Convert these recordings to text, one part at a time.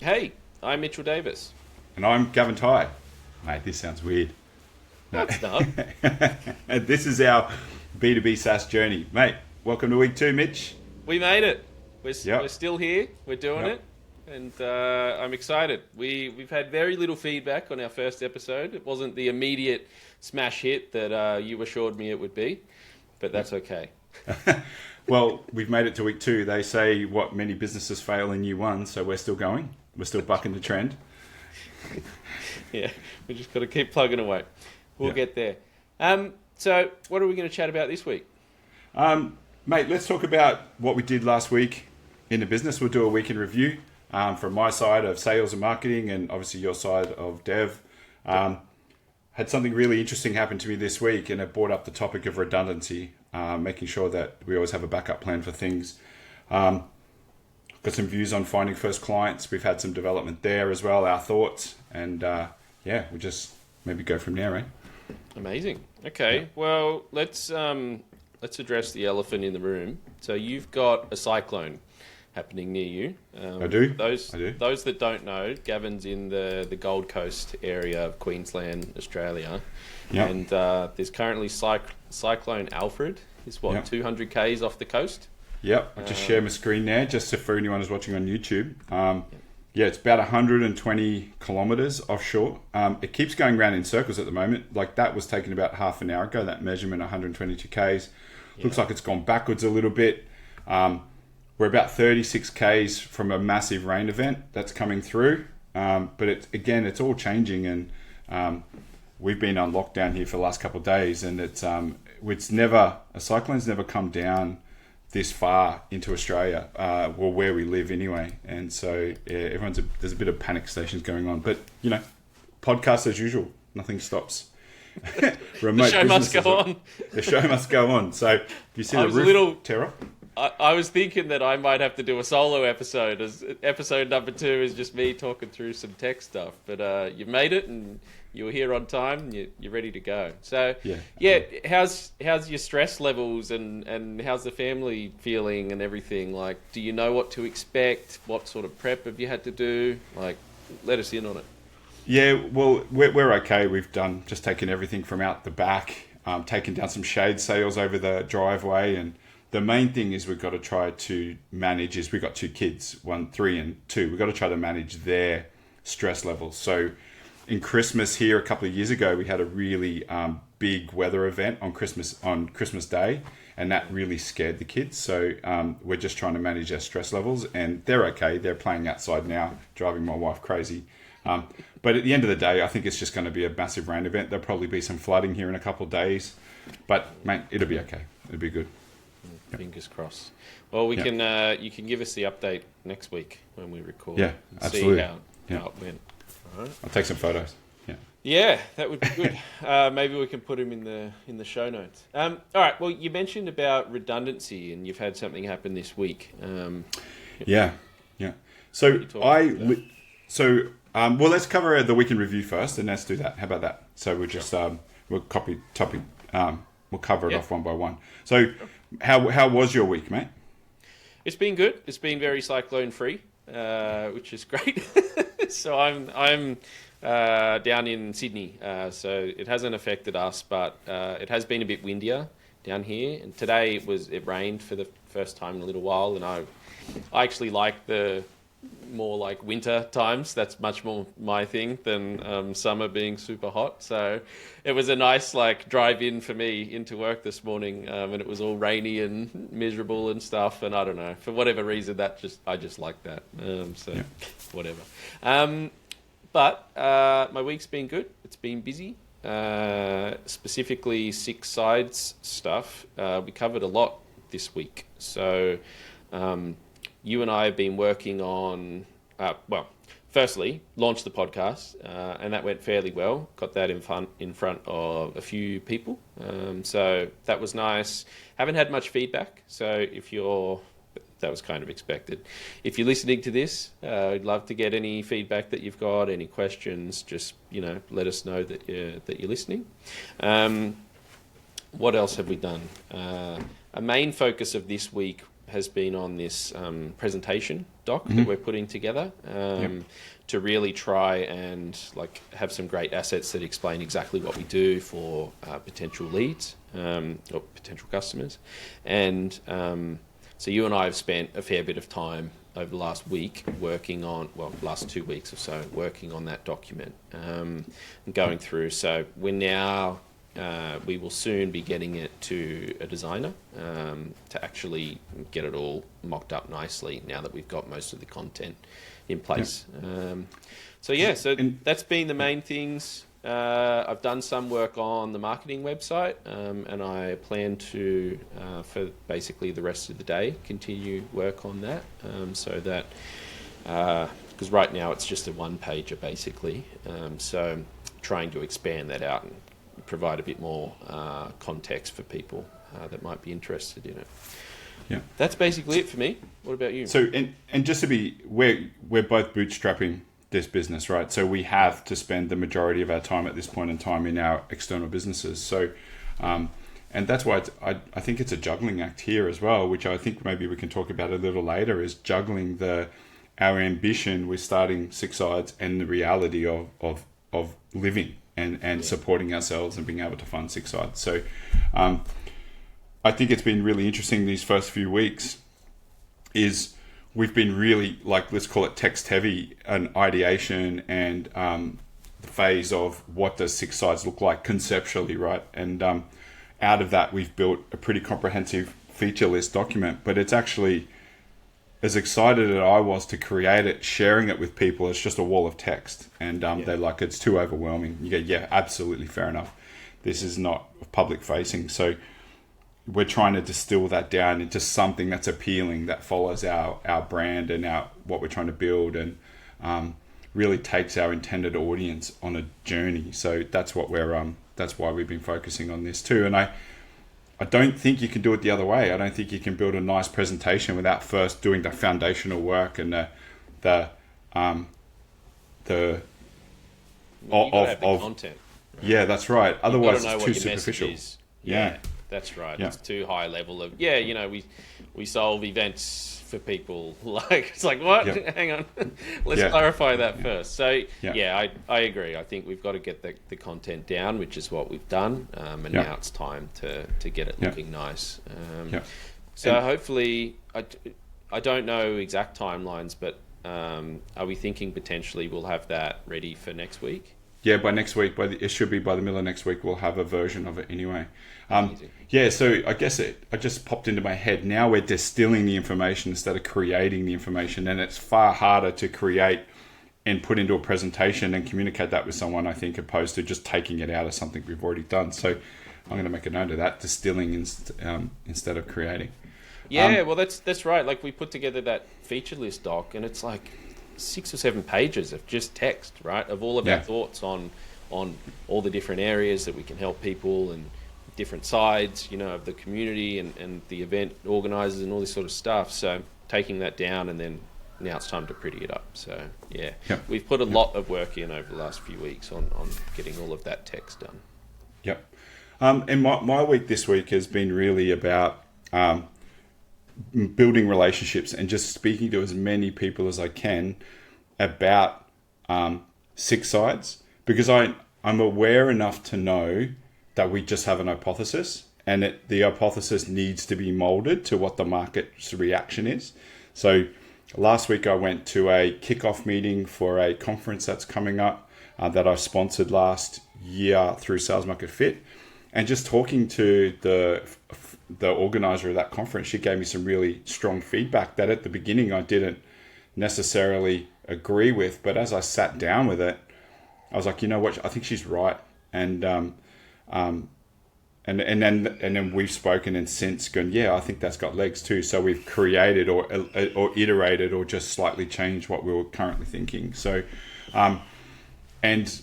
Hey, I'm Mitchell Davis. And I'm Gavin Tye. Mate, this sounds weird. No, it's not. And this is our B2B SaaS journey. Mate, welcome to week 2, Mitch. We made it. We're Yep. still here. We're doing Yep. it. And I'm excited. We've had very little feedback on our first episode. It wasn't the immediate smash hit that you assured me it would be, but that's okay. Well, we've made it to week 2. They say many businesses fail in year 1, so we're still going. We're still bucking the trend. Yeah, we just got to keep plugging away. We'll Yeah. get there. So what are we going to chat about this week? Mate, let's talk about what we did last week in the business. We'll do a week in review from my side of sales and marketing and obviously your side of dev. Had something really interesting happen to me this week, and it brought up the topic of redundancy, making sure that we always have a backup plan for things. Got some views on finding first clients. We've had some development there as well, our thoughts, and we'll just maybe go from there, right? Amazing. Okay, Yeah. well, let's address the elephant in the room. So you've got a cyclone happening near you. I do. Those I do. those that don't know, Gavin's in the Gold Coast area of Queensland, Australia. Yeah. And there's currently Cyclone Alfred. It's what, Yeah. 200 k's off the coast? Yep, I'll just share my screen there, just for anyone who's watching on YouTube. It's about 120 kilometers offshore. It keeps going around in circles at the moment. Like that was taken about half an hour ago, that measurement, 122 k's. Looks like it's gone backwards a little bit. We're about 36 k's from a massive rain event that's coming through. But it's all changing, and we've been on lockdown here for the last couple of days, and a cyclone's never come down this far into Australia, where we live anyway. And so there's a bit of panic stations going on, but podcast as usual, nothing stops. The Remote show must businesses go on. The show must go on. So if you see I the was a roof little- terror, I was thinking that I might have to do a solo episode, as episode number 2 is just me talking through some tech stuff. But you made it, and you were here on time, and you're ready to go. So how's your stress levels, and how's the family feeling and everything? Like, do you know what to expect? What sort of prep have you had to do? Like, let us in on it. yeah, well, we're okay. We've just taken everything from out the back, taken down some shade sails over the driveway, and the main thing is we've got to try to manage we've got 2 kids, 1, 3 and 2. We've got to try to manage their stress levels. So in Christmas here a couple of years ago, we had a really big weather event on Christmas Day, and that really scared the kids. So we're just trying to manage their stress levels, and they're okay. They're playing outside now, driving my wife crazy. But at the end of the day, I think it's just going to be a massive rain event. There'll probably be some flooding here in a couple of days, but mate, it'll be okay. It'll be good. Fingers crossed. Well, you can give us the update next week when we record. Yeah, and absolutely. See how it went. All right. I'll take some photos. Yeah. Yeah, that would be good. Maybe we can put him in the show notes. All right. Well, you mentioned about redundancy, and you've had something happen this week. Yeah. So let's cover the week in review first, and let's do that. How about that? So we'll just we'll copy topic. We'll cover it off one by one. So how was your week, mate? It's been good. It's been very cyclone free, which is great. So I'm down in Sydney, so it hasn't affected us, but it has been a bit windier down here. And today it rained for the first time in a little while, and I actually like the more like winter times. That's much more my thing than summer being super hot. So it was a nice drive in for me into work this morning, and it was all rainy and miserable and stuff. And I don't know, for whatever reason, I just like that. Whatever. But my week's been good. It's been busy. Specifically SixSides stuff. We covered a lot this week. So you and I have been working on, firstly, launched the podcast, and that went fairly well. Got that in front of a few people. So that was nice. Haven't had much feedback. So that was kind of expected. If you're listening to this, I'd love to get any feedback that you've got, any questions. Just let us know that you're listening. What else have we done? A main focus of this week has been on this presentation doc that we're putting together to really try and like have some great assets that explain exactly what we do for potential leads or potential customers. And so you and I have spent a fair bit of time over the last week working on, last 2 weeks or so, working on that document and going through. So we're now, we will soon be getting it to a designer to actually get it all mocked up nicely now that we've got most of the content in place. So that's been the main things. I've done some work on the marketing website, and I plan to, for basically the rest of the day, continue work on that, so that, because right now it's just a one-pager basically, so trying to expand that out and provide a bit more context for people that might be interested in it. Yeah, that's basically it for me. What about you? So, and just to be, we're both bootstrapping this business, right? So we have to spend the majority of our time at this point in time in our external businesses. So, and that's why I think it's a juggling act here as well, which I think maybe we can talk about a little later, is juggling our ambition with starting SixSides and the reality of living and supporting ourselves and being able to fund SixSides. So, I think it's been really interesting these first few weeks is we've been really, like, let's call it text heavy and ideation and the phase of what does SixSides look like conceptually, right? And out of that, we've built a pretty comprehensive feature list document, but it's actually, as excited as I was to create it, sharing it with people, it's just a wall of text. And they're like, it's too overwhelming. You go, yeah, absolutely, fair enough. This is not public facing. So we're trying to distill that down into something that's appealing, that follows our brand and what we're trying to build, and really takes our intended audience on a journey. So that's what that's why we've been focusing on this too. And I don't think you can do it the other way. I don't think you can build a nice presentation without first doing the foundational work and the content. Right? Yeah, that's right. Otherwise, it's too superficial. Yeah. That's right. Yeah. It's too high level of, we solve events for people. Like, it's like, what? Yep. Hang on. Let's clarify that first. So, I agree. I think we've got to get the content down, which is what we've done. And now it's time to get it looking nice. So hopefully, I don't know exact timelines, but are we thinking potentially we'll have that ready for next week? Yeah, by next week, it should be by the middle of next week, we'll have a version of it anyway. So I guess it just popped into my head. Now we're distilling the information instead of creating the information, and it's far harder to create and put into a presentation and communicate that with someone, I think, opposed to just taking it out of something we've already done. So I'm going to make a note of that, distilling instead of creating. Yeah, well, that's right. Like, we put together that feature list doc, and it's like 6 or 7 pages of just text, right, of all of our thoughts on all the different areas that we can help people and different sides, of the community and the event organizers and all this sort of stuff. So taking that down, and then now it's time to pretty it up. So we've put a lot of work in over the last few weeks on getting all of that text done. Yep. And my week this week has been really about building relationships and just speaking to as many people as I can about SixSides, because I'm aware enough to know that we just have an hypothesis, and the hypothesis needs to be molded to what the market's reaction is. So last week I went to a kickoff meeting for a conference that's coming up that I sponsored last year through Sales Market Fit, and just talking to the organizer of that conference, she gave me some really strong feedback that at the beginning I didn't necessarily agree with, but as I sat down with it, I was like, you know what, I think she's right. And then we've spoken and since gone, I think that's got legs too. So we've created or iterated or just slightly changed what we were currently thinking. So, and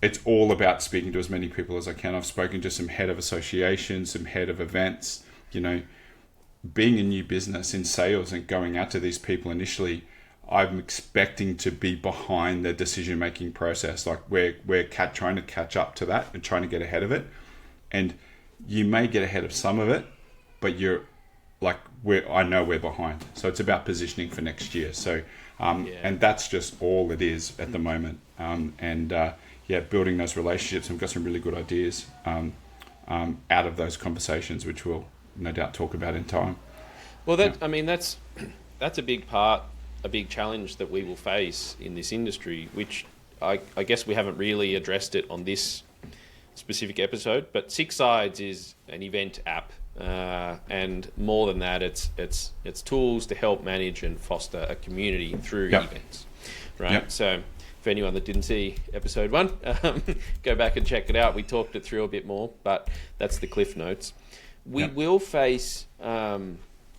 it's all about speaking to as many people as I can. I've spoken to some head of associations, some head of events. Being a new business in sales and going out to these people initially, I'm expecting to be behind the decision-making process. Like we're trying to catch up to that and trying to get ahead of it. And you may get ahead of some of it, but you're like I know we're behind. So it's about positioning for next year. So and that's just all it is at the moment. Building those relationships. And we've got some really good ideas out of those conversations, which we'll no doubt talk about in time. Well, that's a big challenge that we will face in this industry, which I guess we haven't really addressed it on this specific episode. But SixSides is an event app, and more than that, it's tools to help manage and foster a community through events, right? Yep. So, for anyone that didn't see episode 1, go back and check it out. We talked it through a bit more, but that's the cliff notes. We will face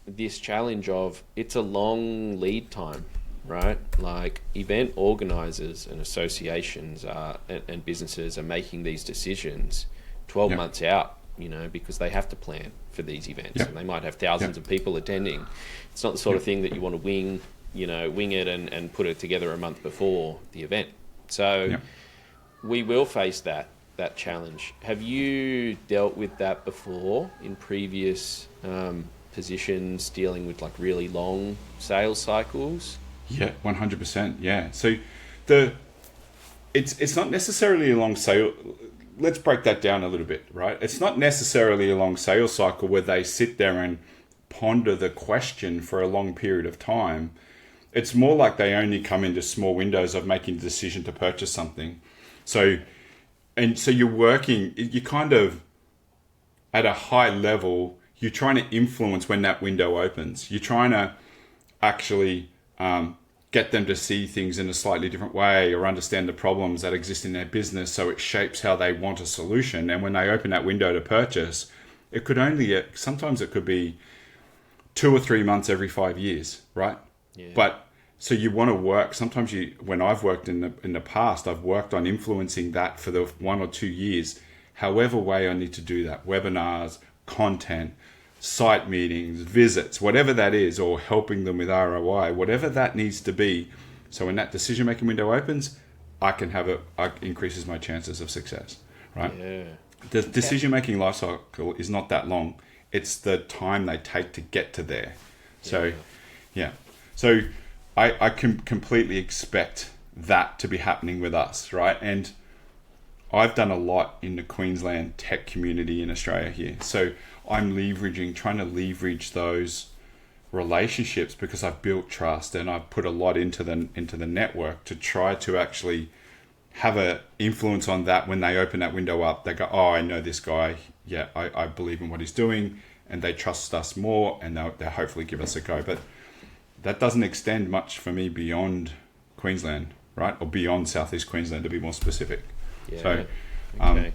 this challenge of it's a long lead time, right? Like event organizers and associations and businesses are making these decisions 12 months out, because they have to plan for these events and they might have thousands of people attending. It's not the sort of thing that you want to wing it and put it together a month before the event. So we will face that challenge. Have you dealt with that before in previous positions, dealing with like really long sales cycles? Yeah, 100%. Yeah. So it's not necessarily a long sale. Let's break that down a little bit, right? It's not necessarily a long sales cycle where they sit there and ponder the question for a long period of time. It's more like they only come into small windows of making the decision to purchase something. So you kind of, at a high level, you're trying to influence when that window opens. You're trying to actually get them to see things in a slightly different way or understand the problems that exist in their business, so it shapes how they want a solution. And when they open that window to purchase, sometimes it could be 2 or 3 months every 5 years, right? Yeah. But so you want to work. Sometimes when I've worked in the past, I've worked on influencing that for the 1 or 2 years, however way I need to do that. Webinars, content, site meetings, visits, whatever that is, or helping them with ROI, whatever that needs to be. So when that decision-making window opens, it increases my chances of success, right? Yeah. The decision-making life cycle is not that long. It's the time they take to get to there. So, So I can completely expect that to be happening with us, right? And I've done a lot in the Queensland tech community in Australia here. So I'm trying to leverage those relationships because I've built trust and I've put a lot into the network to try to actually have an influence on that. When they open that window up, they go, oh, I know this guy. Yeah, I believe in what he's doing, and they trust us more, and they'll hopefully give us a go. But that doesn't extend much for me beyond Queensland, right? Or beyond Southeast Queensland, to be more specific. Yeah. So, okay.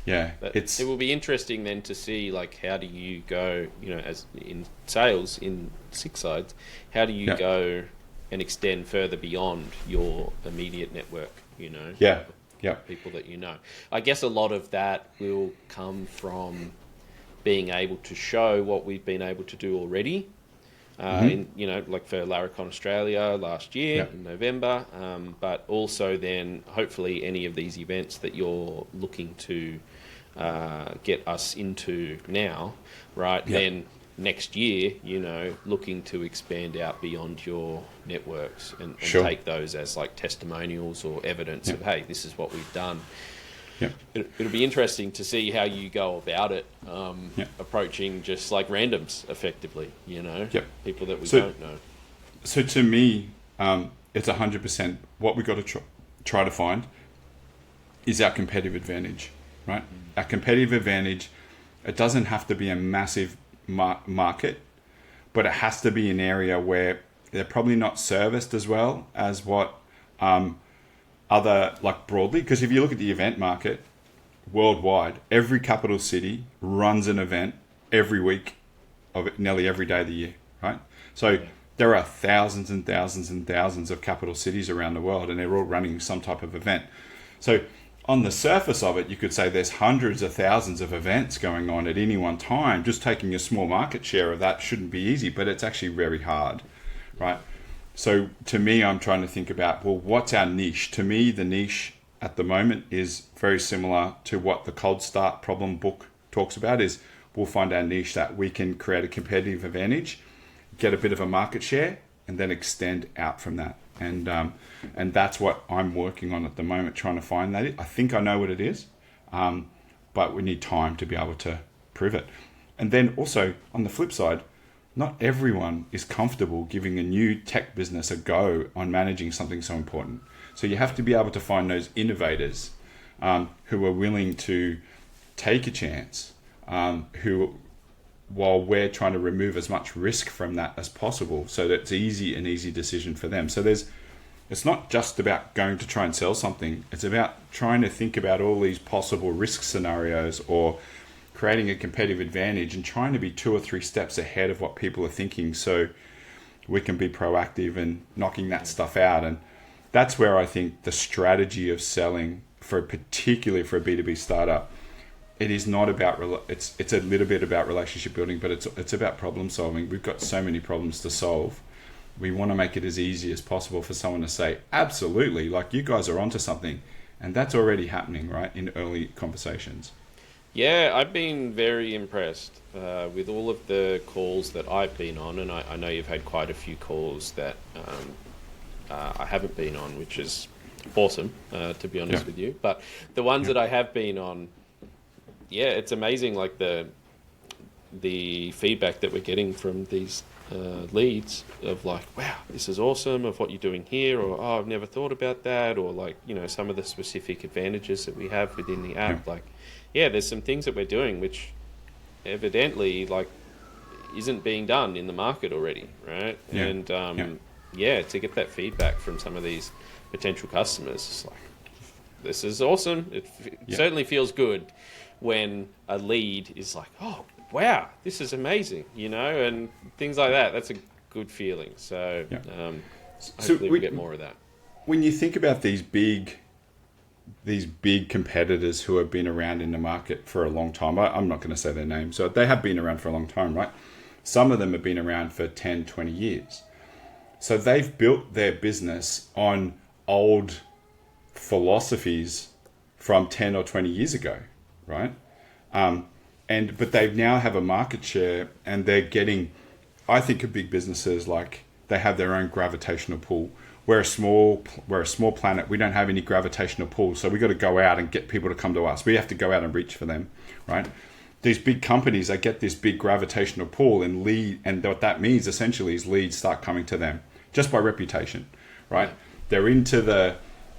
It will be interesting then to see, like, how do you go, as in sales in SixSides, how do you go and extend further beyond your immediate network, people that you know. I guess a lot of that will come from being able to show what we've been able to do already. Like for Laracon Australia last year in November, but also then hopefully any of these events that you're looking to get us into now, right? Then next year, looking to expand out beyond your networks and take those as like testimonials or evidence of, hey, this is what we've done. It'll be interesting to see how you go about it, approaching just like randoms effectively, people that we don't know. So to me, it's 100% what we got to try to find is our competitive advantage, right? Our competitive advantage, it doesn't have to be a massive market, but it has to be an area where they're probably not serviced as well as what other, like broadly, because if you look at the event market worldwide, every capital city runs an event every week of it, nearly every day of the year, right? So there are thousands and thousands and thousands of capital cities around the world, and they're all running some type of event. So on the surface of it, you could say there's hundreds of thousands of events going on at any one time. Just taking a small market share of that shouldn't be easy, but it's actually very hard, right? So to me, I'm trying to think about, well, what's our niche? To me, the niche at the moment is very similar to what the Cold Start problem book talks about, is we'll find our niche that we can create a competitive advantage, get a bit of a market share, and then extend out from that. And that's what I'm working on at the moment, trying to find that. I think I know what it is, but we need time to be able to prove it. And then also, on the flip side, not everyone is comfortable giving a new tech business a go on managing something so important. So you have to be able to find those innovators who are willing to take a chance, who, while we're trying to remove as much risk from that as possible, so that it's an easy decision for them. So it's not just about going to try and sell something. It's about trying to think about all these possible risk scenarios or creating a competitive advantage and trying to be 2 or 3 steps ahead of what people are thinking, so we can be proactive and knocking that stuff out. And that's where I think the strategy of selling, particularly for a B2B startup, it is not about, it's a little bit about relationship building, but it's about problem solving. We've got so many problems to solve. We want to make it as easy as possible for someone to say, absolutely, like you guys are onto something. And that's already happening, right, in early conversations. Yeah, I've been very impressed with all of the calls that I've been on, and I know you've had quite a few calls that I haven't been on, which is awesome, to be honest with you. But the ones that I have been on, yeah, it's amazing, like the feedback that we're getting from these leads of like, wow, this is awesome, of what you're doing here, or oh, I've never thought about that, or like, you know, some of the specific advantages that we have within the app. Like, yeah, there's some things that we're doing which evidently like isn't being done in the market already, right? And to get that feedback from some of these potential customers, it's like, this is awesome. It certainly feels good when a lead is like, oh, wow, this is amazing, you know, and things like that. That's a good feeling. So hopefully we get more of that. When you think about these big competitors who have been around in the market for a long time, I'm not going to say their names, so they have been around for a long time, right? Some of them have been around for 10, 20 years. So they've built their business on old philosophies from 10 or 20 years ago, right? But they now have a market share, and they're getting, I think of big businesses like they have their own gravitational pull. We're a small planet. We don't have any gravitational pull, so we got to go out and get people to come to us. We have to go out and reach for them, right? These big companies, they get this big gravitational pull and what that means essentially is leads start coming to them just by reputation, right? They're into the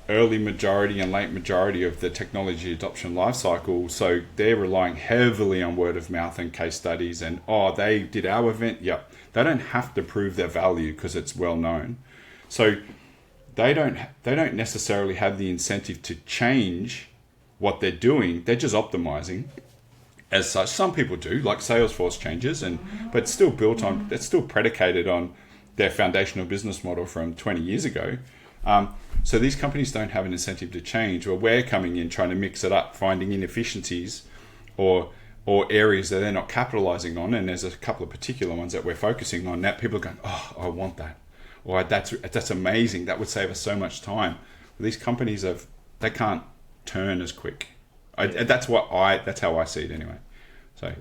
early majority and late majority of the technology adoption lifecycle, so they're relying heavily on word of mouth and case studies. And they did our event. Yep, they don't have to prove their value because it's well known. So they don't necessarily have the incentive to change what they're doing. They're just optimizing. As such, some people do, like Salesforce changes, but it's still it's still predicated on their foundational business model from 20 years ago. So these companies don't have an incentive to change, or we're coming in trying to mix it up, finding inefficiencies or areas that they're not capitalizing on. And there's a couple of particular ones that we're focusing on that people are going, oh, I want that. Or that's amazing. That would save us so much time. These companies they can't turn as quick. That's how I see it anyway. So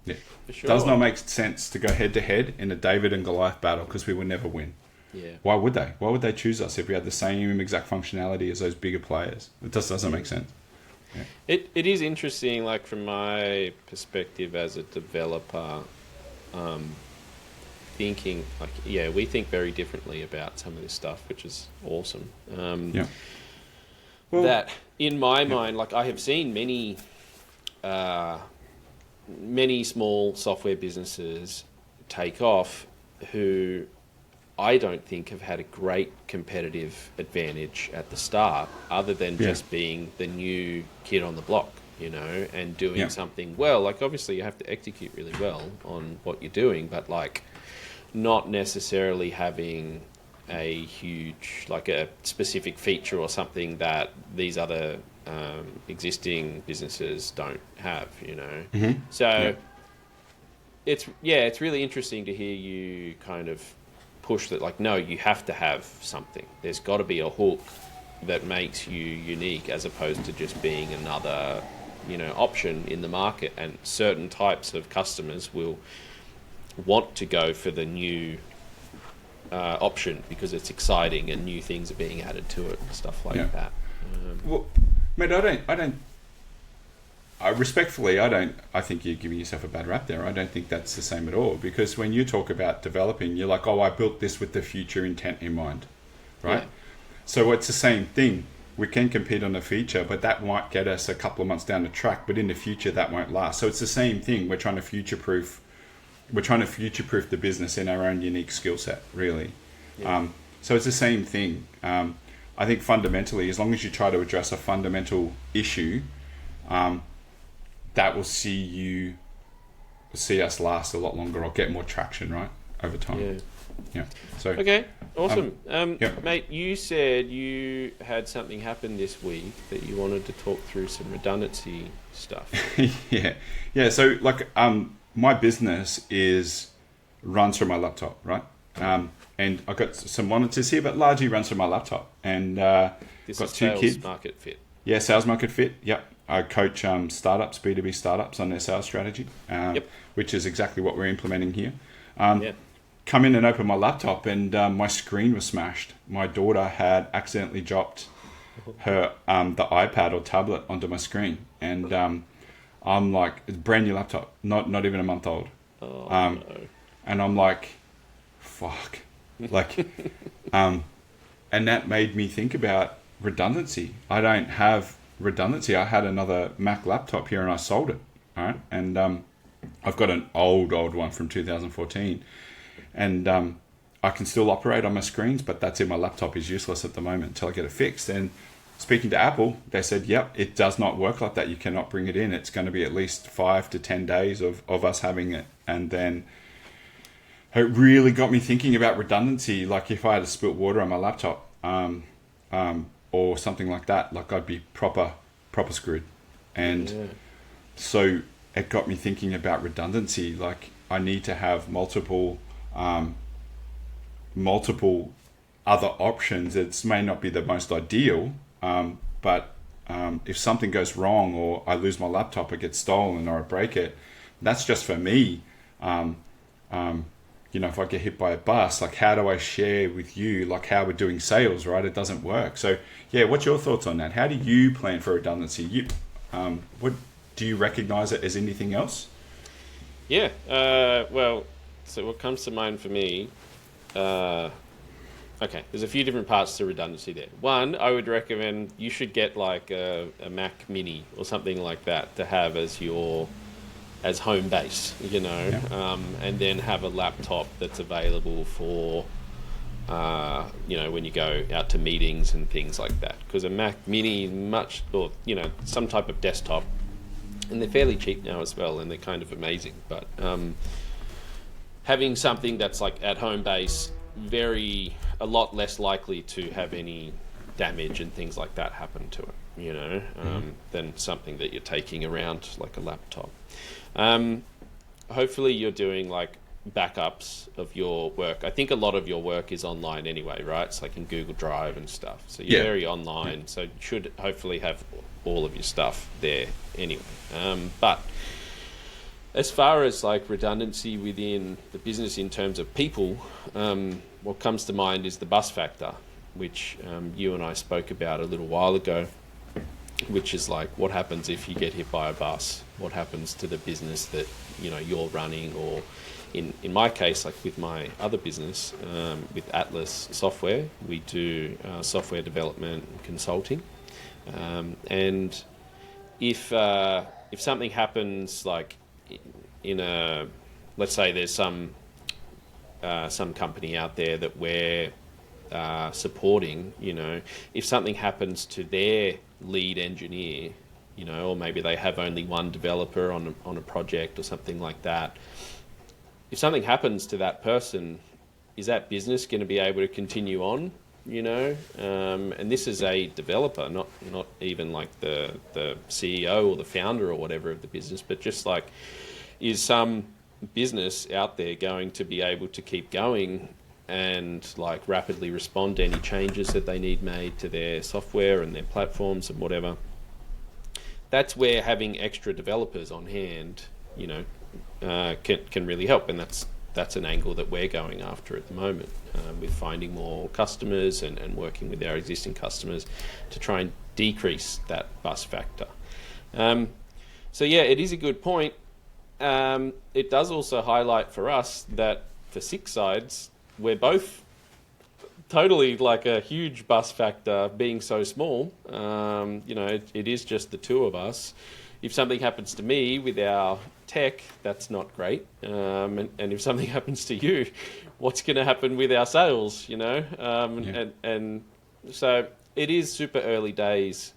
yeah, sure. Does not make sense to go head to head in a David and Goliath battle because we will never win. Yeah. Why would they? Why would they choose us if we had the same exact functionality as those bigger players? It just doesn't make sense. Yeah. It is interesting, like from my perspective as a developer, thinking like, we think very differently about some of this stuff, which is awesome. Well, that in my mind, like I have seen many small software businesses take off who I don't think have had a great competitive advantage at the start, other than just being the new kid on the block, you know, and doing something well. Like obviously you have to execute really well on what you're doing, but like not necessarily having a huge, like a specific feature or something that these other existing businesses don't have, you know. Mm-hmm. So it's really interesting to hear you kind of push that, like, no, you have to have something. There's got to be a hook that makes you unique, as opposed to just being another option in the market, and certain types of customers will want to go for the new option because it's exciting and new things are being added to it and stuff like that. Well, mate, I think you're giving yourself a bad rap there. I don't think that's the same at all, because when you talk about developing, you're like, oh, I built this with the future intent in mind, right? Yeah. So it's the same thing. We can compete on a feature, but that might get us a couple of months down the track, but in the future that won't last. So it's the same thing. We're trying to future-proof the business in our own unique skill set, really. Yeah. So it's the same thing. I think fundamentally, as long as you try to address a fundamental issue, that will see us last a lot longer or get more traction, right, over time. Yeah. So okay, awesome. Mate, you said you had something happen this week that you wanted to talk through some redundancy stuff. Yeah. So like, my business runs from my laptop, right? And I've got some monitors here, but largely runs from my laptop. And this got is two sales kids. Market fit. Yeah, sales market fit. Yep. I coach startups, B2B startups, on their sales strategy, which is exactly what we're implementing here. Come in and open my laptop, and my screen was smashed. My daughter had accidentally dropped her the iPad or tablet onto my screen, and I'm like, it's a brand new laptop, not even a month old. No. And I'm like, fuck, like, and that made me think about redundancy. I don't have redundancy. I had another Mac laptop here and I sold it. All right. And I've got an old one from 2014, and I can still operate on my screens, but that's in my laptop is useless at the moment until I get it fixed. And speaking to Apple, they said, yep, it does not work like that. You cannot bring it in. It's going to be at least 5 to 10 days of us having it. And then it really got me thinking about redundancy. Like if I had to spilt water on my laptop, or something like that, like I'd be proper screwed. And so it got me thinking about redundancy. Like I need to have multiple other options. It may not be the most ideal, but if something goes wrong, or I lose my laptop, it gets stolen, or I break it, that's just for me. If I get hit by a bus, like how do I share with you, like how we're doing sales, right? It doesn't work. So yeah, what's your thoughts on that? How do you plan for redundancy? What do you recognize it as anything else? Yeah. Well, so what comes to mind for me, okay, there's a few different parts to redundancy there. One, I would recommend you should get like a Mac Mini or something like that to have as home base, and then have a laptop that's available for, when you go out to meetings and things like that. Because a Mac Mini some type of desktop, and they're fairly cheap now as well, and they're kind of amazing. But having something that's like at home base, a lot less likely to have any damage and things like that happen to it, than something that you're taking around like a laptop. Hopefully you're doing like backups of your work. I think a lot of your work is online anyway, right? It's like in Google Drive and stuff. So you're very online. So you should hopefully have all of your stuff there anyway. But as far as like redundancy within the business in terms of people, what comes to mind is the bus factor, which you and I spoke about a little while ago, which is like what happens if you get hit by a bus? What happens to the business that you're running? Or in my case, like with my other business, with Atlas Software, we do software development and consulting. And if something happens, like let's say there's some company out there that we're supporting, if something happens to their lead engineer, or maybe they have only one developer on a project or something like that. If something happens to that person, is that business going to be able to continue on? And this is a developer, not even like the CEO or the founder or whatever of the business, but just like, is some business out there going to be able to keep going and like rapidly respond to any changes that they need made to their software and their platforms and whatever? that's where having extra developers on hand, can really help, and that's an angle that we're going after at the moment, with finding more customers and working with our existing customers to try and decrease that bust factor. So yeah, it is a good point. It does also highlight for us that for SixSides, we're both totally like a huge bust factor being so small. It is just the two of us. If something happens to me with our tech, that's not great. And if something happens to you, what's going to happen with our sales, And so it is super early days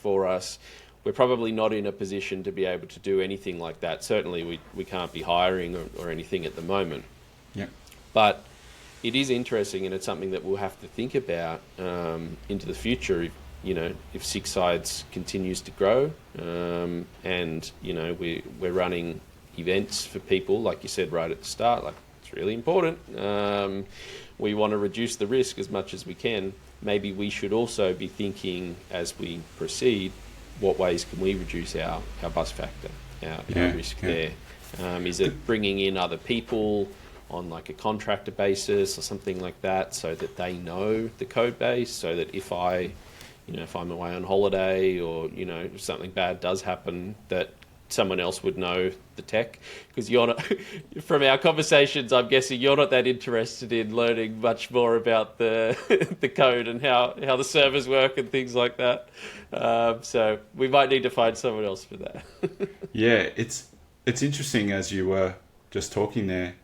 for us. We're probably not in a position to be able to do anything like that. Certainly we can't be hiring or anything at the moment. Yeah. But it is interesting, and it's something that we'll have to think about into the future. If SixSides continues to grow, and we're running events for people, like you said right at the start, like it's really important. We want to reduce the risk as much as we can. Maybe we should also be thinking as we proceed, what ways can we reduce our bust factor, our risk there? Is it bringing in other people on like a contractor basis or something like that, so that they know the code base, so that if I'm away on holiday or, if something bad does happen, that someone else would know the tech? Because you're not, from our conversations, I'm guessing you're not that interested in learning much more about the the code and how the servers work and things like that. So we might need to find someone else for that. Yeah, it's interesting as you were just talking there.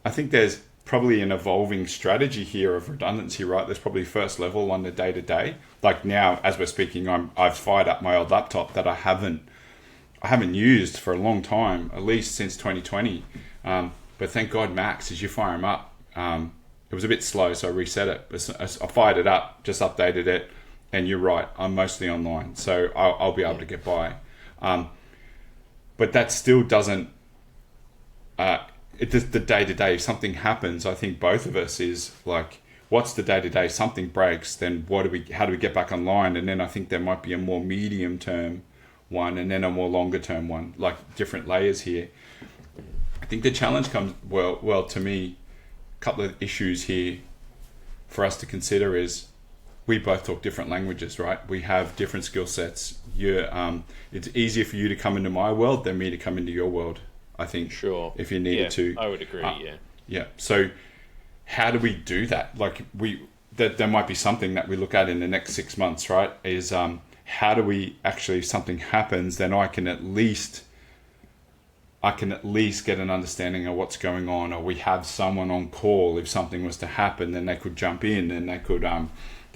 I think there's probably an evolving strategy here of redundancy, right? There's probably first level on the day-to-day. Like now, as we're speaking, I've fired up my old laptop that I haven't used for a long time, at least since 2020. But thank God, Max, as you fire them up, it was a bit slow, so I reset it. I fired it up, just updated it, and you're right, I'm mostly online, so I'll be able to get by. But that still doesn't... the day-to-day, if something happens, I think both of us is like, what's the day-to-day? Something breaks, then how do we get back online? And then I think there might be a more medium-term one and then a more longer-term one, like different layers here. I think the challenge comes, well to me, a couple of issues here for us to consider is we both talk different languages, right? We have different skill sets. It's easier for you to come into my world than me to come into your world, I think. Sure. If you needed to. I would agree, Yeah. So how do we do that? Like there might be something that we look at in the next 6 months, right? Is how do we actually, if something happens, then I can at least get an understanding of what's going on, or we have someone on call if something was to happen, then they could jump in and they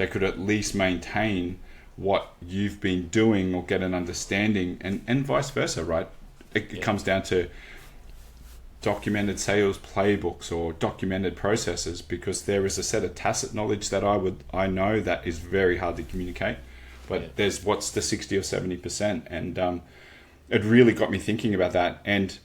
could at least maintain what you've been doing or get an understanding, and vice versa, right? It comes down to documented sales playbooks or documented processes, because there is a set of tacit knowledge that I know that is very hard to communicate, but there's what's the 60 or 70%, and it really got me thinking about that. And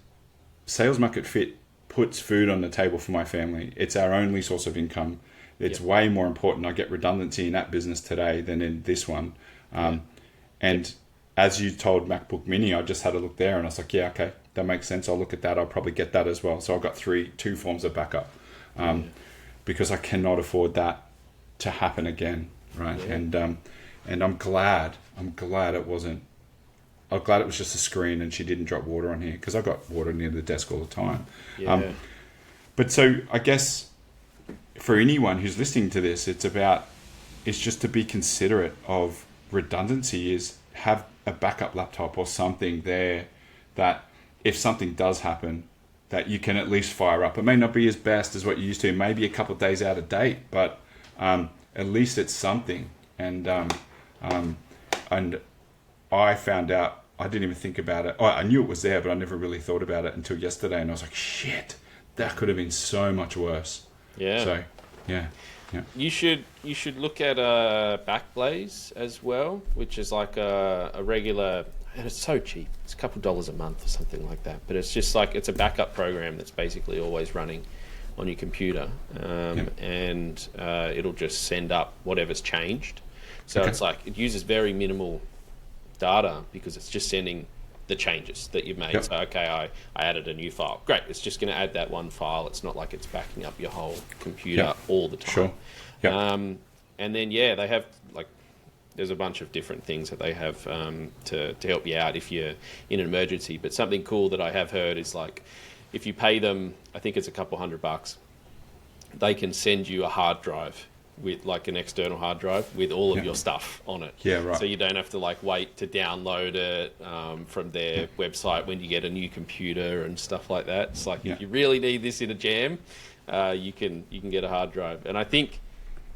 sales market fit puts food on the table for my family. It's our only source of income. It's way more important. I get redundancy in that business today than in this one. And as you told MacBook Mini, I just had a look there and I was like, yeah, okay, that makes sense. I'll look at that. I'll probably get that as well. So I've got two forms of backup, because I cannot afford that to happen again, right? Yeah. And I'm glad it wasn't. I'm glad it was just a screen and she didn't drop water on here, because I've got water near the desk all the time. Yeah. But so I guess for anyone who's listening to this, it's just to be considerate of redundancy, is have a backup laptop or something there that if something does happen, that you can at least fire up. It may not be as best as what you used to, maybe a couple of days out of date, but at least it's something. And I found out, I didn't even think about it. I knew it was there, but I never really thought about it until yesterday. And I was like, shit, that could have been so much worse. Yeah. So, yeah. You should look at Backblaze as well, which is like a regular, and it's so cheap. It's a couple of dollars a month or something like that. But it's just like, it's a backup program that's basically always running on your computer, and it'll just send up whatever's changed. So it's like, it uses very minimal data because it's just sending the changes that you've made. Yep. So, okay, I added a new file. Great. It's just going to add that one file. It's not like it's backing up your whole computer all the time. Sure. Yep. And then, they have there's a bunch of different things that they have to help you out if you're in an emergency. But something cool that I have heard is like, if you pay them, I think it's a couple $100, they can send you a hard drive with like an external hard drive with all of your stuff on it. Yeah, right. So you don't have to like wait to download it from their website when you get a new computer and stuff like that. It's like if you really need this in a jam, you can get a hard drive. And I think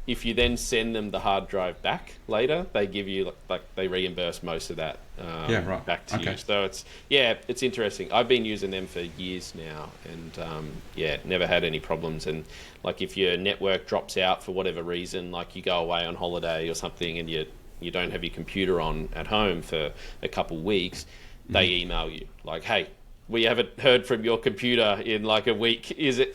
if you then send them the hard drive back later, they give you like they reimburse most of that back to you. So it's interesting. I've been using them for years now, and never had any problems. And like if your network drops out for whatever reason, like you go away on holiday or something, and you don't have your computer on at home for a couple weeks, they email you like, hey, we haven't heard from your computer in like a week.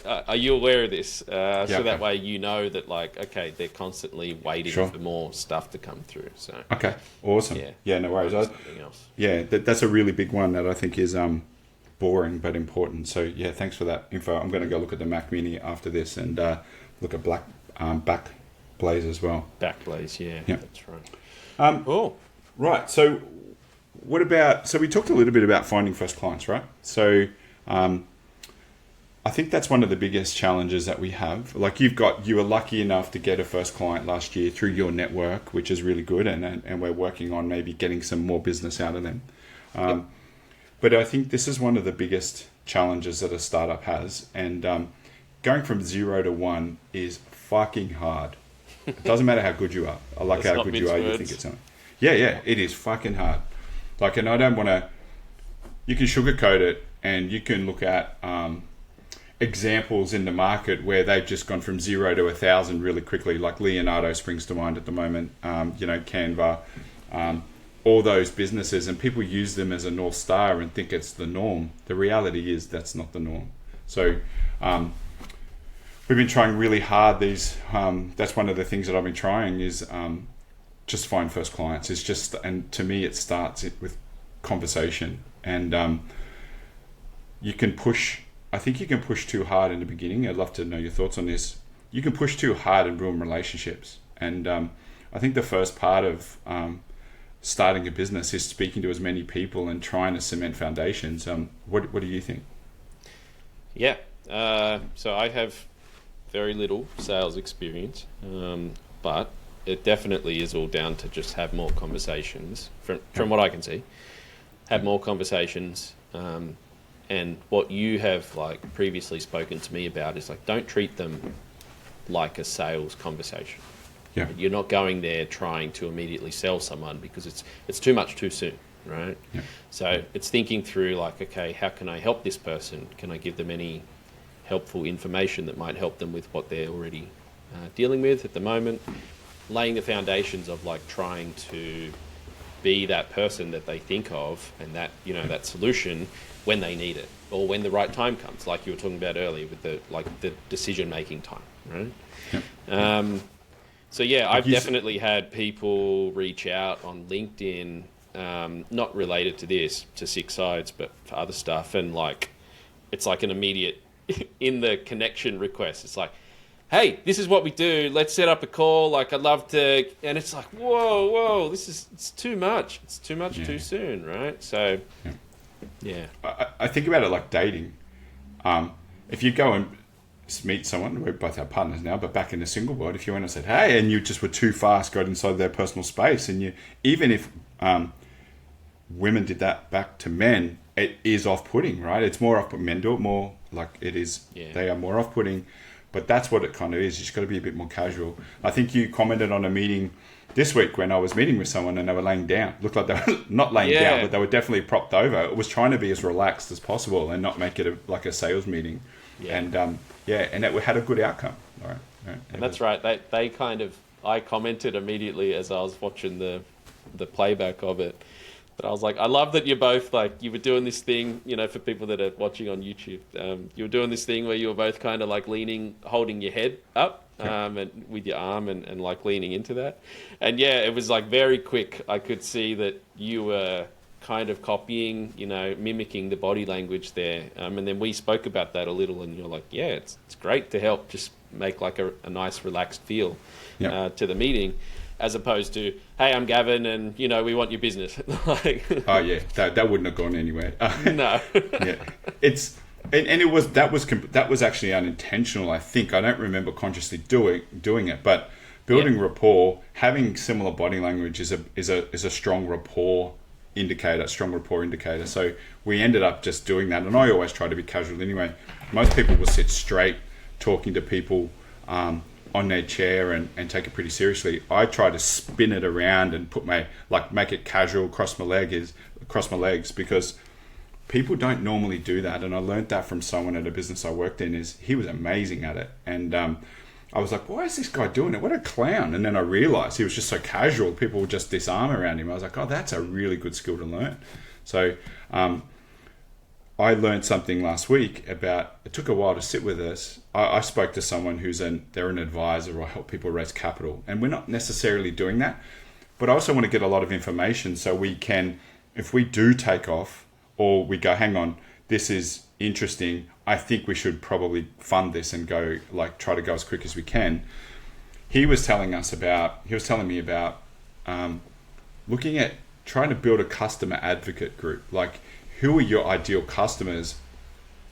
Are you aware of this? So that way you know that like, okay, they're constantly waiting for more stuff to come through. So okay, awesome. Yeah, no worries. Something else. Yeah, that's a really big one that I think is boring but important. So yeah, thanks for that info. I'm going to go look at the Mac Mini after this and look at Backblaze as well. Backblaze, yeah, that's right. Cool. Right, so what about, so we talked a little bit about finding first clients, right? So I think that's one of the biggest challenges that we have. Like you were lucky enough to get a first client last year through your network, which is really good. And we're working on maybe getting some more business out of them. But I think this is one of the biggest challenges that a startup has. And going from 0 to 1 is fucking hard. It doesn't matter how good you are. I like how good you are. You think it's something. Yeah, it is fucking hard. Like, and I don't want to, you can sugarcoat it and you can look at examples in the market where they've just gone from 0 to 1,000 really quickly, like Leonardo springs to mind at the moment, Canva, all those businesses, and people use them as a North Star and think it's the norm. The reality is that's not the norm. So we've been trying really hard that's one of the things that I've been trying is just find first clients. It's just, and to me it starts with conversation, and you can push, I think you can push too hard in the beginning. I'd love to know your thoughts on this. You can push too hard and ruin relationships, and I think the first part of starting a business is speaking to as many people and trying to cement foundations. What do you think? So I have very little sales experience, but it definitely is all down to just have more conversations from what I can see. Have more conversations, and what you have like previously spoken to me about is like, don't treat them like a sales conversation. Yeah. You're not going there trying to immediately sell someone because it's too much too soon, right? Yeah. So it's thinking through like, okay, how can I help this person? Can I give them any helpful information that might help them with what they're already dealing with at the moment? Laying the foundations of like trying to be that person that they think of and that, that solution when they need it or when the right time comes, like you were talking about earlier with the decision-making time, right? Yeah. So I've definitely had people reach out on LinkedIn, not related to this, to SixSides, but for other stuff. And like, it's like an immediate in the connection request. It's like, hey, this is what we do. Let's set up a call. Like, I'd love to. And it's like, whoa, it's too much. It's too much too soon, right? So, I think about it like dating. If you go and meet someone, we both have partners now, but back in the single world, if you went and said, hey, and you just were too fast, got inside their personal space, and even if women did that back to men, it is off-putting, right? It's more off-putting. Men do it more, like it is. Yeah. They are more off-putting. But that's what it kind of is. You just got to be a bit more casual. I think you commented on a meeting this week when I was meeting with someone and they were laying down. Looked like they were not laying down, but they were definitely propped over. It was trying to be as relaxed as possible and not make it like a sales meeting. Yeah. And and it had a good outcome. All right. And that's right. They kind of, I commented immediately as I was watching the playback of it. But I was like, I love that you're both like, you were doing this thing, you know, for people that are watching on YouTube, you were doing this thing where you were both kind of like leaning, holding your head up, and with your arm and like leaning into that. And yeah, it was like very quick. I could see that you were kind of copying, you know, mimicking the body language there. And then we spoke about that a little, and you're like, yeah, it's great to help just make like a nice relaxed feel to the meeting, as opposed to, hey, I'm Gavin, and you know, we want your business. Like, oh yeah, that wouldn't have gone anywhere. No. Yeah, it's and it was that was actually unintentional. I think I don't remember consciously doing it, but building rapport, having similar body language is a strong rapport indicator. So we ended up just doing that, and I always try to be casual anyway. Most people will sit straight, talking to people on their chair and take it pretty seriously. I try to spin it around and make it casual, cross my legs, because people don't normally do that. And I learned that from someone at a business I worked in. He was amazing at it. And I was like, why is this guy doing it? What a clown. And then I realized he was just so casual. People would just disarm around him. I was like, oh, that's a really good skill to learn. So I learned something last week about, it took a while to sit with us. I spoke to someone they're an advisor or help people raise capital. And we're not necessarily doing that, but I also want to get a lot of information so we can, if we do take off or we go, hang on, this is interesting, I think we should probably fund this and go, like, try to go as quick as we can. He was telling me about looking at trying to build a customer advocate group. Like, who are your ideal customers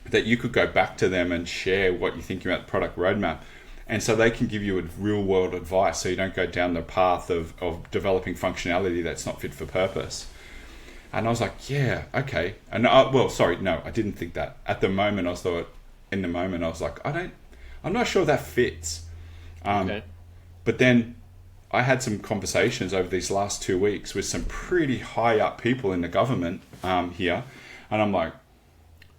that you could go back to them and share what you're thinking about the product roadmap, and so they can give you a real world advice, so you don't go down the path of developing functionality that's not fit for purpose. And I was like, yeah, okay. And I didn't think that. At the moment, I was like, I'm not sure that fits. Okay. But then I had some conversations over these last 2 weeks with some pretty high up people in the government here. And I'm like,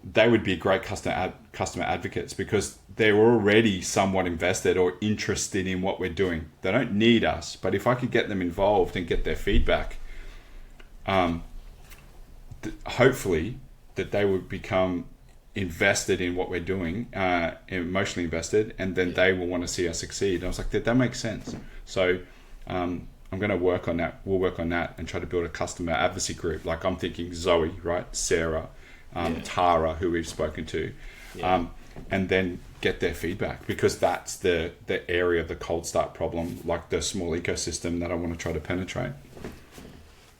they would be great customer advocates, because they're already somewhat invested or interested in what we're doing. They don't need us, but if I could get them involved and get their feedback, hopefully that they would become invested in what we're doing, emotionally invested, and then they will want to see us succeed. And I was like, that makes sense. So I'm going to work on that. We'll work on that and try to build a customer advocacy group. Like, I'm thinking Zoe, right? Sarah, Tara, who we've spoken to, and then get their feedback, because that's the area of the cold start problem, like the small ecosystem that I want to try to penetrate.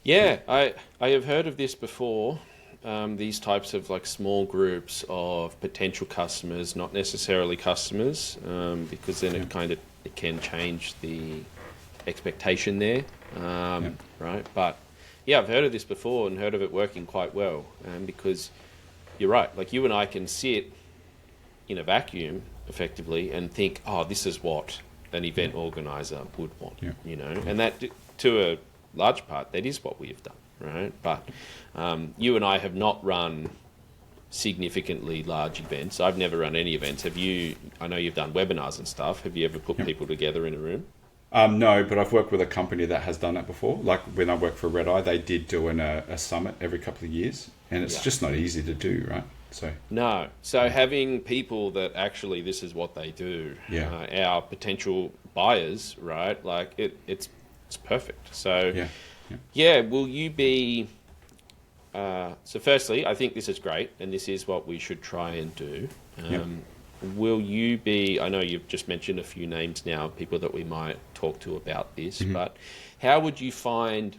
Yeah, I have heard of this before. These types of like small groups of potential customers, not necessarily customers, because then it can change the expectation there, right? But yeah, I've heard of this before and heard of it working quite well, because you're right. Like, you and I can sit in a vacuum effectively and think, oh, this is what an event organizer would want, you know, and that, to a large part, that is what we have done, right? But you and I have not run significantly large events. I've never run any events. Have you? I know you've done webinars and stuff. Have you ever put people together in a room? No, but I've worked with a company that has done that before. Like, when I worked for Red Eye, they did do a summit every couple of years, and it's just not easy to do, right? So having people that actually this is what they do, our potential buyers, right? Like, it's perfect. So will you be? So firstly, I think this is great, and this is what we should try and do. Will you be, I know you've just mentioned a few names now, people that we might talk to about this, but how would you find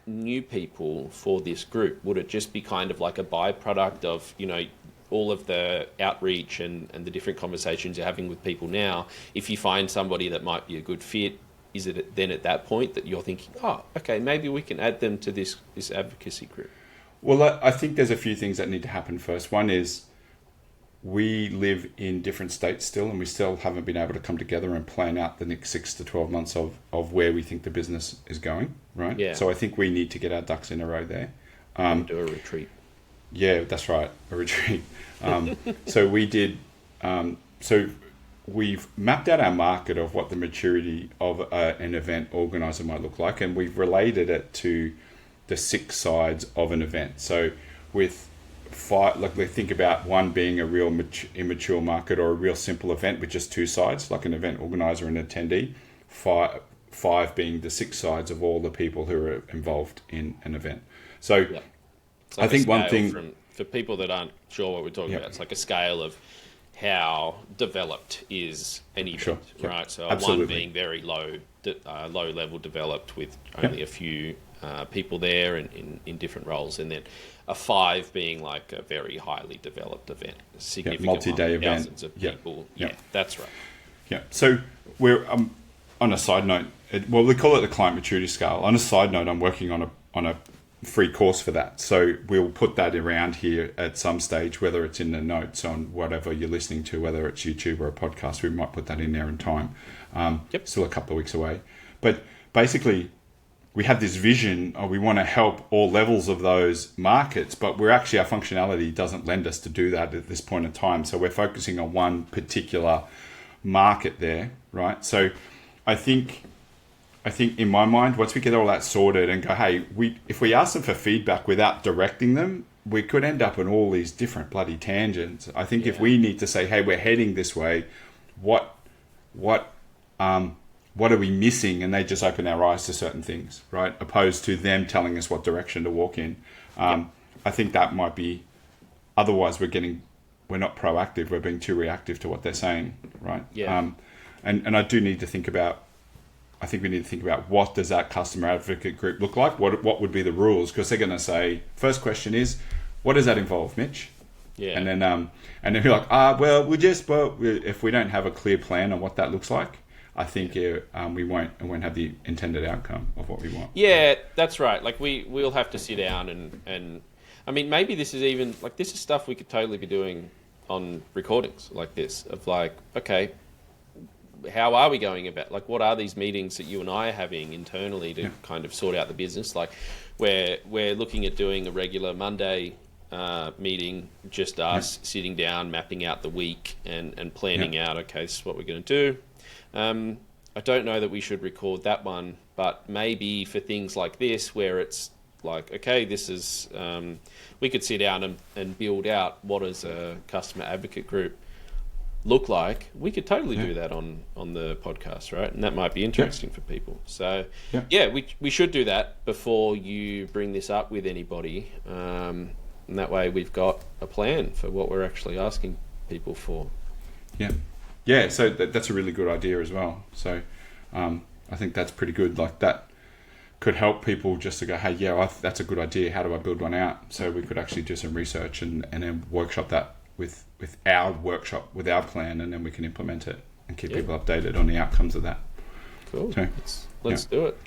new people for this group? Would it just be kind of like a byproduct of, you know, all of the outreach and the different conversations you're having with people now? If you find somebody that might be a good fit, is it then at that point that you're thinking, oh, okay, maybe we can add them to this advocacy group? Well, I think there's a few things that need to happen first. One is, we live in different states still, and we still haven't been able to come together and plan out the next 6 to 12 months of where we think the business is going, right? Yeah. So I think we need to get our ducks in a row there. Do a retreat. Yeah, that's right, a retreat. So we did. So we've mapped out our market of what the maturity of an event organizer might look like, and we've related it to the 6 sides of an event. So with 5, like we think about one being a real immature market or a real simple event with just 2 sides, like an event organizer and attendee. 5 being the 6 sides of all the people who are involved in an event. So like I think one thing for people that aren't sure what we're talking about, it's like a scale of how developed is an event, right? So absolutely. 1 being very low level developed with only a few people there in different roles, and then a 5 being like a very highly developed event, significant multi-day event, thousands of people. Yeah, that's right. Yeah. So we're on a side note. We call it the client maturity scale. On a side note, I'm working on a free course for that. So we'll put that around here at some stage, whether it's in the notes on whatever you're listening to, whether it's YouTube or a podcast, we might put that in there in time. Still a couple of weeks away. But basically, we have this vision of we want to help all levels of those markets, but our functionality doesn't lend us to do that at this point in time. So we're focusing on one particular market there, right? So I think in my mind, once we get all that sorted and go, hey, if we ask them for feedback without directing them, we could end up in all these different bloody tangents. I think if we need to say, hey, we're heading this way, what are we missing? And they just open our eyes to certain things, right? Opposed to them telling us what direction to walk in. I think that might be, otherwise we're not proactive. We're being too reactive to what they're saying, right? Yeah. And I do need to think about, I think we need to think about what does that customer advocate group look like? What would be the rules? Because they're going to say, first question is, what does that involve, Mitch? Yeah. And then you're like, if we don't have a clear plan on what that looks like, I think we won't have the intended outcome of what we want. Yeah, that's right. Like we'll have to sit down and I mean, maybe this is stuff we could totally be doing on recordings like this of like, okay, how are we going about, like, what are these meetings that you and I are having internally to kind of sort out the business? Like we're looking at doing a regular Monday meeting, just us sitting down, mapping out the week and planning out, okay, this is what we're going to do. I don't know that we should record that one, but maybe for things like this where it's like, okay, this is, we could sit down and build out what does a customer advocate group look like. We could totally do that on the podcast, right? And that might be interesting for people. So we should do that before you bring this up with anybody. And that way we've got a plan for what we're actually asking people for. Yeah, so that's a really good idea as well. So I think that's pretty good. Like that could help people just to go, hey, that's a good idea. How do I build one out? So we could actually do some research and then workshop that with our workshop, with our plan, and then we can implement it and keep people updated on the outcomes of that. Cool. So, let's do it.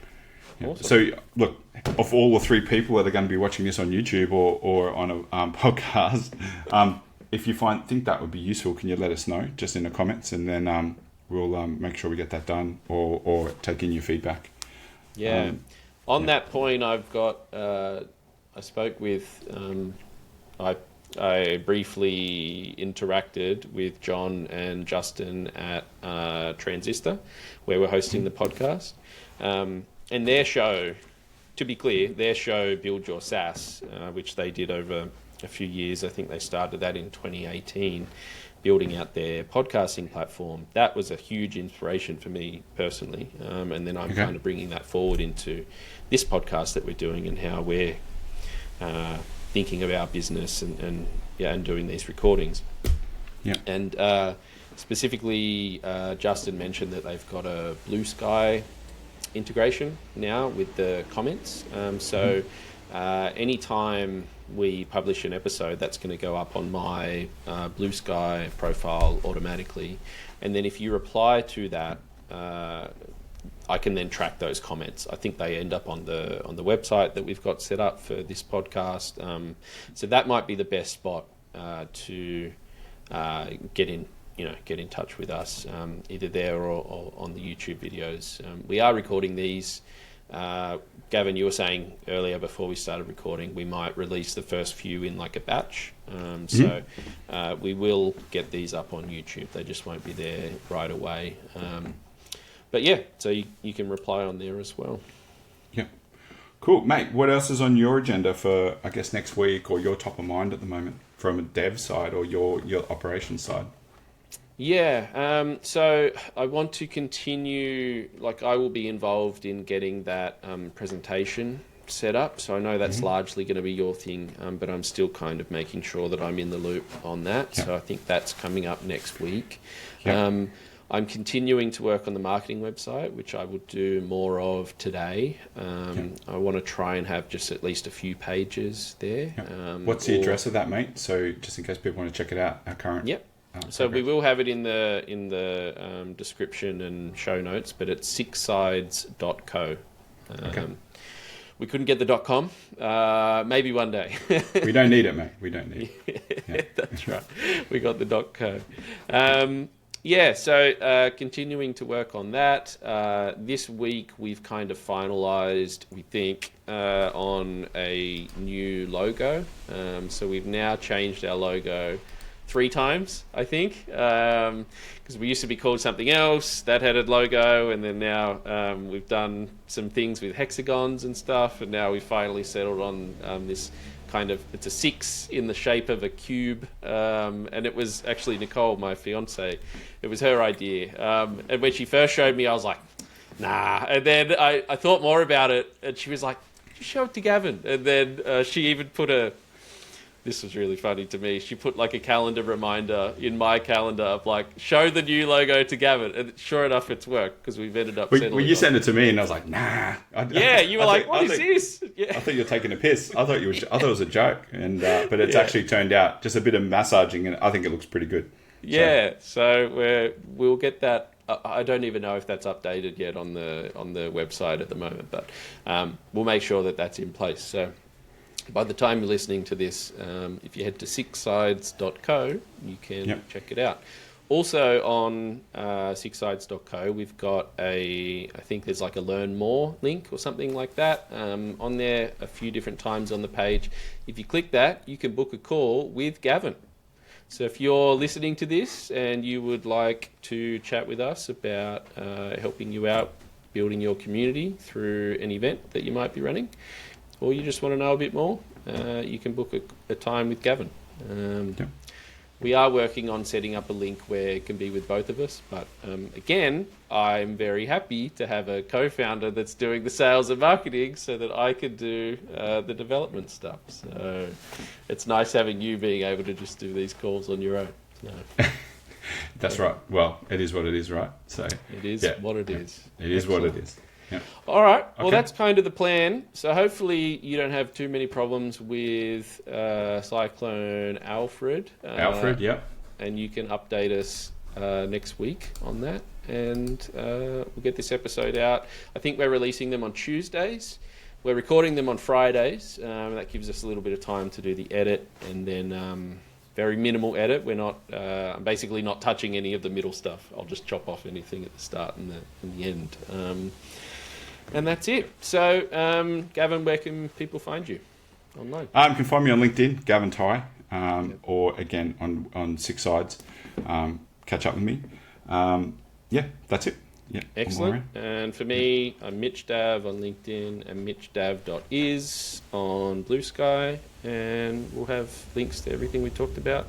Awesome. So look, of all the 3 people that are going to be watching this on YouTube or on a podcast, if you think that would be useful, can you let us know just in the comments, and then we'll make sure we get that done or take in your feedback. On that point, I've got I spoke with I briefly interacted with John and Justin at Transistor, where we're hosting the podcast, and their show, to be clear, Build Your SaaS, which they did over a few years. I think they started that in 2018, building out their podcasting platform. That was a huge inspiration for me personally, and then I'm kind of bringing that forward into this podcast that we're doing and how we're thinking of our business and doing these recordings. And specifically, Justin mentioned that they've got a Blue Sky integration now with the comments. So anytime we publish an episode, that's going to go up on my Blue Sky profile automatically, and then if you reply to that, I can then track those comments. I think they end up on the website that we've got set up for this podcast. So that might be the best spot to get in touch with us, either there or on the YouTube videos. We are recording these. Gavin, you were saying earlier before we started recording, we might release the first few in like a batch. So we will get these up on YouTube. They just won't be there right away. But so you can reply on there as well. Yeah, Cool, mate. What else is on your agenda for, I guess, next week, or your top of mind at the moment from a dev side or your operations side? Yeah, so I want to continue, I will be involved in getting that presentation set up. So I know that's largely going to be your thing, but I'm still kind of making sure that I'm in the loop on that. So I think that's coming up next week. I'm continuing to work on the marketing website, which I will do more of today. I want to try and have just at least a few pages there. What's the address of that, mate? So just in case people want to check it out, our current... So we will have it in the description and show notes, but it's SixSides.co. We couldn't get the .com. Maybe one day. We don't need it, mate. We don't need it. That's right. We got the .co. So continuing to work on that. This week we've kind of finalised, we think, on a new logo. So we've now changed our logo 3 times, I think, because we used to be called something else that had a logo, and then now we've done some things with hexagons and stuff, and now we finally settled on this kind of, it's a 6 in the shape of a cube, and it was actually Nicole, my fiance, it was her idea, and when she first showed me, I was like, nah, and then I thought more about it, and she was like, just show it to Gavin, and then she even put this was really funny to me. She put a calendar reminder in my calendar of show the new logo to Gavin. And sure enough, it's worked because we've ended up settling. Well, you sent it to me and I was like, nah. You were like, what is this? Yeah. I thought you were taking a piss. I thought it was a joke. And but it's actually turned out just a bit of massaging, and I think it looks pretty good. So we'll get that. I don't even know if that's updated yet on the website at the moment, but we'll make sure that that's in place. So by the time you're listening to this, if you head to SixSides.co, you can check it out. Also on SixSides.co, we've got I think there's a learn more link or something like that on there a few different times on the page. If you click that, you can book a call with Gavin. So if you're listening to this and you would like to chat with us about helping you out building your community through an event that you might be running, or you just want to know a bit more, you can book a time with Gavin. We are working on setting up a link where it can be with both of us, but again, I'm very happy to have a co-founder that's doing the sales and marketing so that I can do the development stuff. So it's nice having you being able to just do these calls on your own. So. That's right. Well, it is what it is, right? So it is what it is. It is what it is. Yeah. All right. Well, that's kind of the plan. So hopefully you don't have too many problems with Cyclone Alfred. And you can update us next week on that. And we'll get this episode out. I think we're releasing them on Tuesdays. We're recording them on Fridays. That gives us a little bit of time to do the edit, and then very minimal edit. We're not. I'm basically not touching any of the middle stuff. I'll just chop off anything at the start and the end. And that's it. So, Gavin, where can people find you online? You can find me on LinkedIn, Gavin Tye, or again on SixSides. Catch up with me. That's it. Yeah, excellent. And for me, I'm Mitch Dav on LinkedIn and mitchdav.is on Blue Sky. And we'll have links to everything we talked about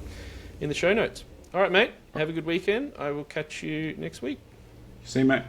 in the show notes. All right, mate. Have a good weekend. I will catch you next week. See you, mate.